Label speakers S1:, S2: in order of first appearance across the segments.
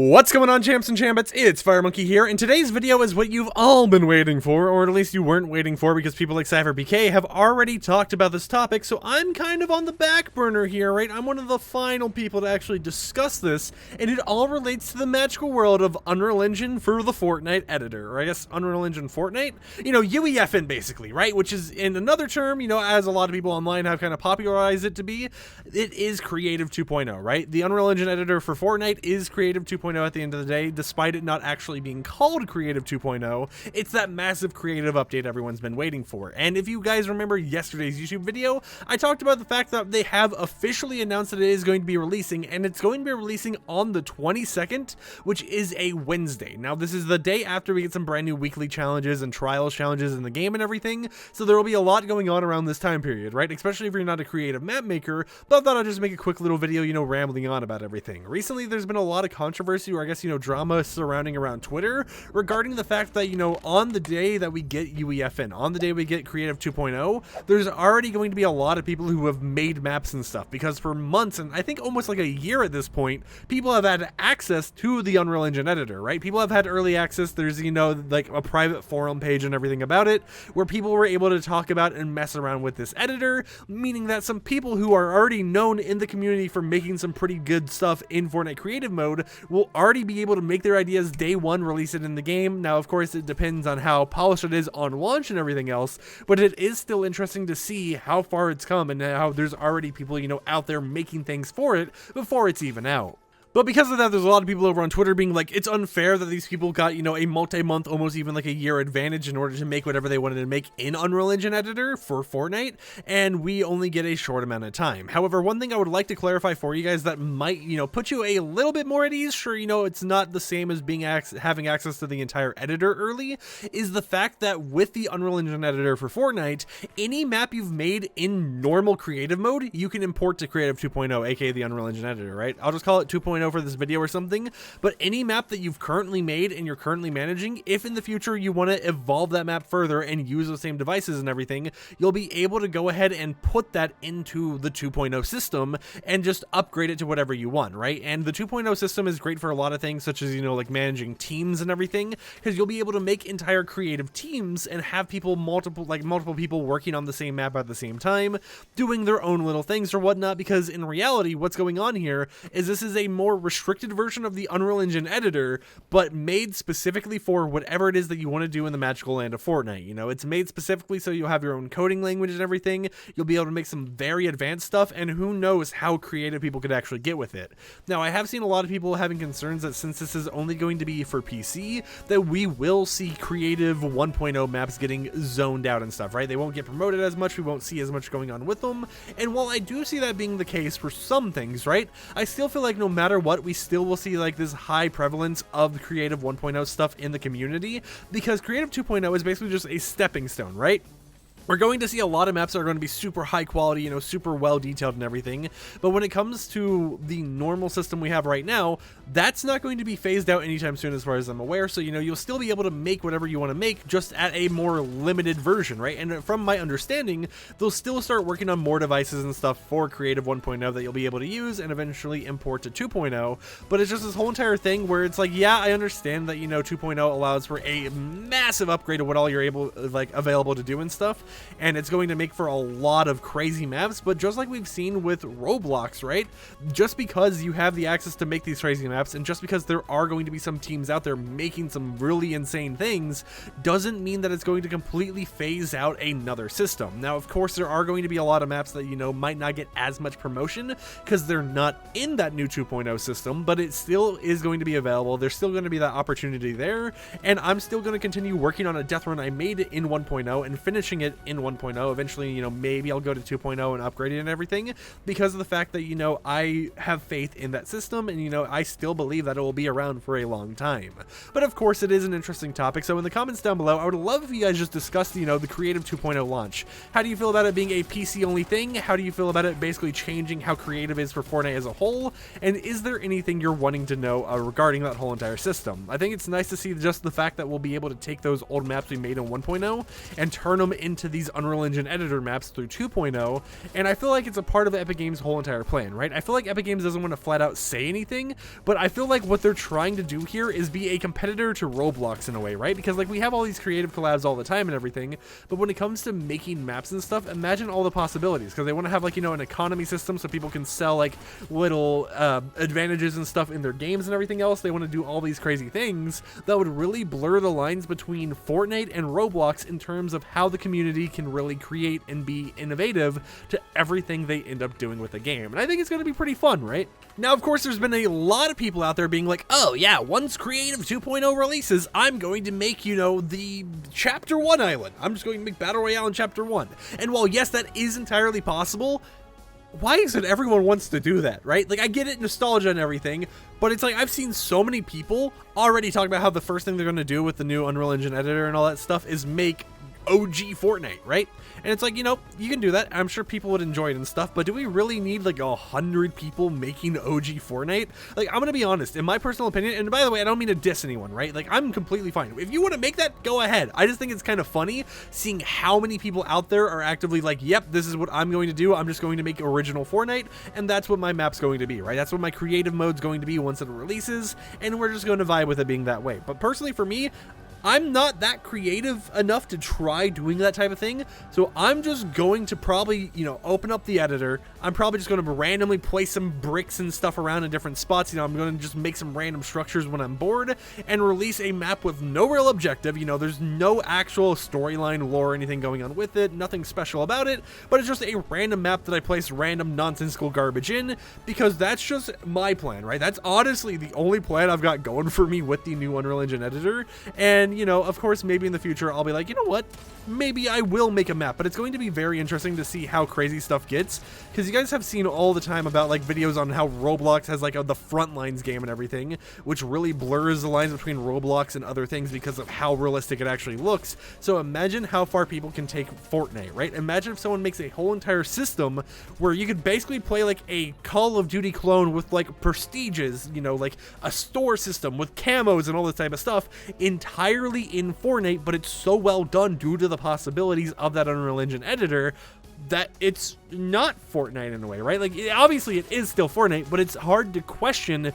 S1: What's going on, champs and chambits? It's FireMonkey here, and today's video is what you've all been waiting for, or at least you weren't waiting for because people like CypherPK have already talked about this topic, so I'm kind of on the back burner here, right? I'm one of the final people to actually discuss this, and it all relates to the magical world of Unreal Engine for the Fortnite editor, or I guess Unreal Engine Fortnite? You know, UEFN basically, right? Which is, in another term, you know, as a lot of people online have kind of popularized it to be, it is Creative 2.0, right? The Unreal Engine editor for Fortnite is Creative 2.0 at the end of the day, despite it not actually being called Creative 2.0. It's that massive creative update everyone's been waiting for. And if you guys remember yesterday's YouTube video, I talked about the fact that they have officially announced that it is going to be releasing, and it's going to be releasing on the 22nd, which is a Wednesday. Now, this is the day after we get some brand new weekly challenges and trials challenges in the game and everything, so there will be a lot going on around this time period, right? Especially if you're not a creative map maker, but I thought I'd just make a quick little video, you know, rambling on about everything. Recently, there's been a lot of controversy, or I guess, you know, drama surrounding around Twitter regarding the fact that, you know, on the day that we get UEFN, on the day we get Creative 2.0, there's already going to be a lot of people who have made maps and stuff, because for months, and I think almost like a year at this point, people have had access to the Unreal Engine editor, right? People have had early access. There's, you know, like a private forum page and everything about it, where people were able to talk about and mess around with this editor, meaning that some people who are already known in the community for making some pretty good stuff in Fortnite creative mode will already be able to make their ideas day one, release it in the game. Now, of course, it depends on how polished it is on launch and everything else, but it is still interesting to see how far it's come and how there's already people, you know, out there making things for it before it's even out. But because of that, there's a lot of people over on Twitter being like, it's unfair that these people got, you know, a multi-month, almost even like a year advantage in order to make whatever they wanted to make in Unreal Engine Editor for Fortnite, and we only get a short amount of time. However, one thing I would like to clarify for you guys that might, you know, put you a little bit more at ease, sure, you know, it's not the same as being having access to the entire editor early, is the fact that with the Unreal Engine Editor for Fortnite, any map you've made in normal creative mode, you can import to Creative 2.0, aka the Unreal Engine Editor, right? I'll just call it 2.0 for this video or something, but any map that you've currently made and you're currently managing, if in the future you want to evolve that map further and use those same devices and everything, you'll be able to go ahead and put that into the 2.0 system and just upgrade it to whatever you want, right? And the 2.0 system is great for a lot of things, such as, you know, like managing teams and everything, because you'll be able to make entire creative teams and have people, multiple people working on the same map at the same time, doing their own little things or whatnot, because in reality, what's going on here is this is a more restricted version of the Unreal Engine editor, but made specifically for whatever it is that you want to do in the magical land of Fortnite. You know, it's made specifically so you'll have your own coding language and everything. You'll be able to make some very advanced stuff, and who knows how creative people could actually get with it. Now, I have seen a lot of people having concerns that since this is only going to be for PC, that we will see Creative 1.0 maps getting zoned out and stuff, right? They won't get promoted as much, we won't see as much going on with them, and while I do see that being the case for some things, right, I still feel like no matter what, we still will see like this high prevalence of Creative 1.0 stuff in the community, because Creative 2.0 is basically just a stepping stone, right? We're going to see a lot of maps that are going to be super high quality, you know, super well detailed and everything, but when it comes to the normal system we have right now, that's not going to be phased out anytime soon as far as I'm aware, so, you know, you'll still be able to make whatever you want to make, just at a more limited version, right? And from my understanding, they'll still start working on more devices and stuff for Creative 1.0 that you'll be able to use and eventually import to 2.0, but it's just this whole entire thing where it's like, yeah, I understand that, you know, 2.0 allows for a massive upgrade of what all you're available to do and stuff, and it's going to make for a lot of crazy maps, but just like we've seen with Roblox, right? Just because you have the access to make these crazy maps, and just because there are going to be some teams out there making some really insane things, doesn't mean that it's going to completely phase out another system. Now, of course, there are going to be a lot of maps that, you know, might not get as much promotion because they're not in that new 2.0 system, but it still is going to be available. There's still going to be that opportunity there, and I'm still going to continue working on a death run I made in 1.0 and finishing it in 1.0. Eventually, you know, maybe I'll go to 2.0 and upgrade it and everything, because of the fact that, you know, I have faith in that system, and, you know, I still believe that it will be around for a long time. But of course, it is an interesting topic, so in the comments down below, I would love if you guys just discussed, you know, the Creative 2.0 launch. How do you feel about it being a PC only thing? How do you feel about it basically changing how creative is for Fortnite as a whole? And is there anything you're wanting to know regarding that whole entire system? I think it's nice to see just the fact that we'll be able to take those old maps we made in 1.0 and turn them into these Unreal Engine editor maps through 2.0, and I feel like it's a part of Epic Games' whole entire plan, right? I feel like Epic Games doesn't want to flat out say anything, but I feel like what they're trying to do here is be a competitor to Roblox in a way, right? Because like we have all these creative collabs all the time and everything, but when it comes to making maps and stuff, imagine all the possibilities, because they want to have like, you know, an economy system so people can sell like little advantages and stuff in their games and everything else. They want to do all these crazy things that would really blur the lines between Fortnite and Roblox in terms of how the community can really create and be innovative to everything they end up doing with the game. And I think it's going to be pretty fun, right? Now, of course, there's been a lot of people out there being like, oh yeah, once Creative 2.0 releases, I'm going to make, you know, the Chapter 1 island. I'm just going to make Battle Royale in Chapter 1. And while yes, that is entirely possible, why is it everyone wants to do that, right? Like, I get it, nostalgia and everything, but it's like I've seen so many people already talk about how the first thing they're going to do with the new Unreal Engine editor and all that stuff is make OG Fortnite, right? And it's like, you know, you can do that. I'm sure people would enjoy it and stuff, but do we really need like 100 people making OG Fortnite? Like, I'm gonna be honest, in my personal opinion, and by the way, I don't mean to diss anyone, right? Like, I'm completely fine. If you want to make that, go ahead. I just think it's kind of funny seeing how many people out there are actively like, yep, this is what I'm going to do. I'm just going to make original Fortnite, and that's what my map's going to be, right? That's what my creative mode's going to be once it releases, and we're just going to vibe with it being that way. But personally, for me, I'm not that creative enough to try doing that type of thing, so I'm just going to probably, you know, open up the editor. I'm probably just going to randomly place some bricks and stuff around in different spots. You know, I'm going to just make some random structures when I'm bored and release a map with no real objective. You know, there's no actual storyline, lore, or anything going on with it, nothing special about it, but it's just a random map that I place random nonsensical garbage in, because that's just my plan, right? That's honestly the only plan I've got going for me with the new Unreal Engine editor. And you know, of course, maybe in the future I'll be like, you know what, maybe I will make a map, but it's going to be very interesting to see how crazy stuff gets, because you guys have seen all the time about like videos on how Roblox has like the Frontlines game and everything, which really blurs the lines between Roblox and other things because of how realistic it actually looks. So imagine how far people can take Fortnite, right? Imagine if someone makes a whole entire system where you could basically play like a Call of Duty clone with like prestiges, you know, like a store system with camos and all this type of stuff entirely in Fortnite, but it's so well done due to the possibilities of that Unreal Engine editor that it's not Fortnite in a way, right? Like, obviously it is still Fortnite, but it's hard to question,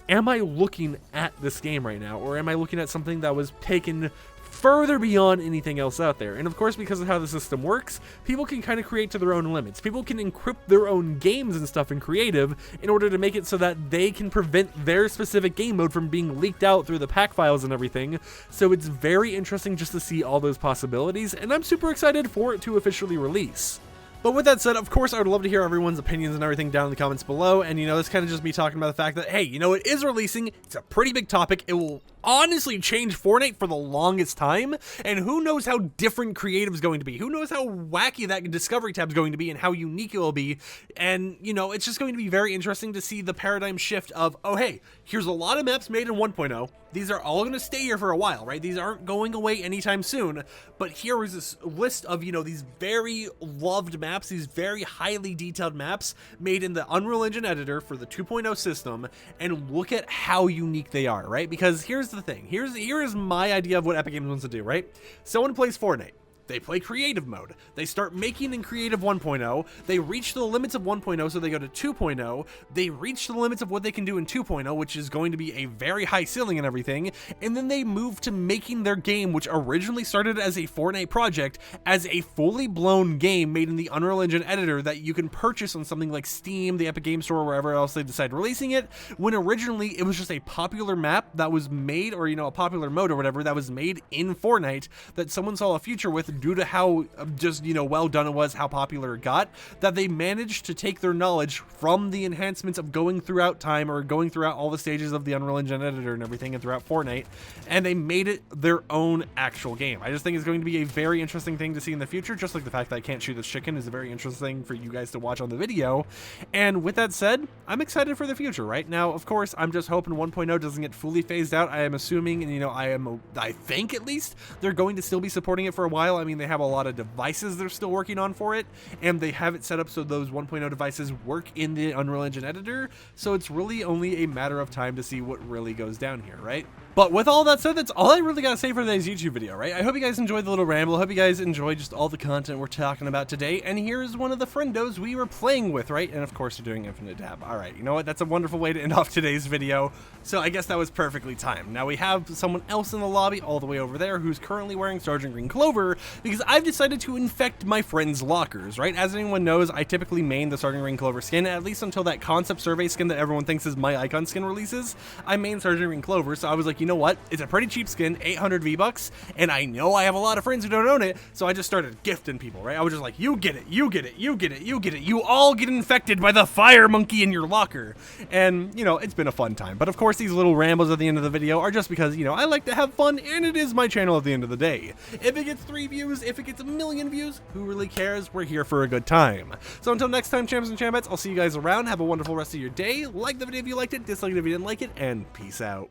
S1: am I looking at this game right now, or am I looking at something that was taken further beyond anything else out there? And of course, because of how the system works, people can kind of create to their own limits. People can encrypt their own games and stuff in creative in order to make it so that they can prevent their specific game mode from being leaked out through the pack files and everything. So it's very interesting just to see all those possibilities, and I'm super excited for it to officially release. But with that said, of course, I would love to hear everyone's opinions and everything down in the comments below. And, you know, it's kind of just me talking about the fact that, hey, you know, it is releasing. It's a pretty big topic. It will honestly change Fortnite for the longest time. And who knows how different creative is going to be. Who knows how wacky that discovery tab is going to be and how unique it will be. And, you know, it's just going to be very interesting to see the paradigm shift of, oh, hey, here's a lot of maps made in 1.0. These are all going to stay here for a while, right? These aren't going away anytime soon. But here is this list of, you know, these very loved maps, these very highly detailed maps made in the Unreal Engine editor for the 2.0 system, and look at how unique they are, right? Because here's the thing. Here is my idea of what Epic Games wants to do, right? Someone plays Fortnite. They play creative mode. They start making in creative 1.0. They reach the limits of 1.0, so they go to 2.0. They reach the limits of what they can do in 2.0, which is going to be a very high ceiling and everything. And then they move to making their game, which originally started as a Fortnite project, as a fully blown game made in the Unreal Engine editor that you can purchase on something like Steam, the Epic Game Store, or wherever else they decide releasing it, when originally it was just a popular map that was made, or, you know, a popular mode or whatever that was made in Fortnite that someone saw a future with due to how just, you know, well done it was, how popular it got, that they managed to take their knowledge from the enhancements of going throughout time, or going throughout all the stages of the Unreal Engine editor and everything, and throughout Fortnite, and they made it their own actual game. I just think it's going to be a very interesting thing to see in the future, just like the fact that I can't shoot this chicken is a very interesting for you guys to watch on the video. And with that said, I'm excited for the future. Right now, of course, I'm just hoping 1.0 doesn't get fully phased out. I am assuming, and, you know, I think at least they're going to still be supporting it for a while. I mean, they have a lot of devices they're still working on for it, and they have it set up so those 1.0 devices work in the Unreal Engine editor, so it's really only a matter of time to see what really goes down here, right? But with all that said, that's all I really gotta say for today's YouTube video, right? I hope you guys enjoyed the little ramble. I hope you guys enjoyed just all the content we're talking about today. And here's one of the friendos we were playing with, right? And of course, they're doing Infinite Dab. All right, you know what? That's a wonderful way to end off today's video. So I guess that was perfectly timed. Now we have someone else in the lobby all the way over there who's currently wearing Sergeant Green Clover because I've decided to infect my friends' lockers, right? As anyone knows, I typically main the Sergeant Green Clover skin, at least until that concept survey skin that everyone thinks is my icon skin releases. I main Sergeant Green Clover, so I was like, you know what? It's a pretty cheap skin, 800 V-Bucks, and I know I have a lot of friends who don't own it, so I just started gifting people, right? I was just like, you get it, you get it, you get it, you get it, you all get infected by the FireMonkey in your locker. And, you know, it's been a fun time. But of course, these little rambles at the end of the video are just because, you know, I like to have fun, and it is my channel at the end of the day. If it gets 3 views, if it gets 1,000,000 views, who really cares? We're here for a good time. So until next time, champs and champettes, I'll see you guys around. Have a wonderful rest of your day. Like the video if you liked it, dislike it if you didn't like it, and peace out.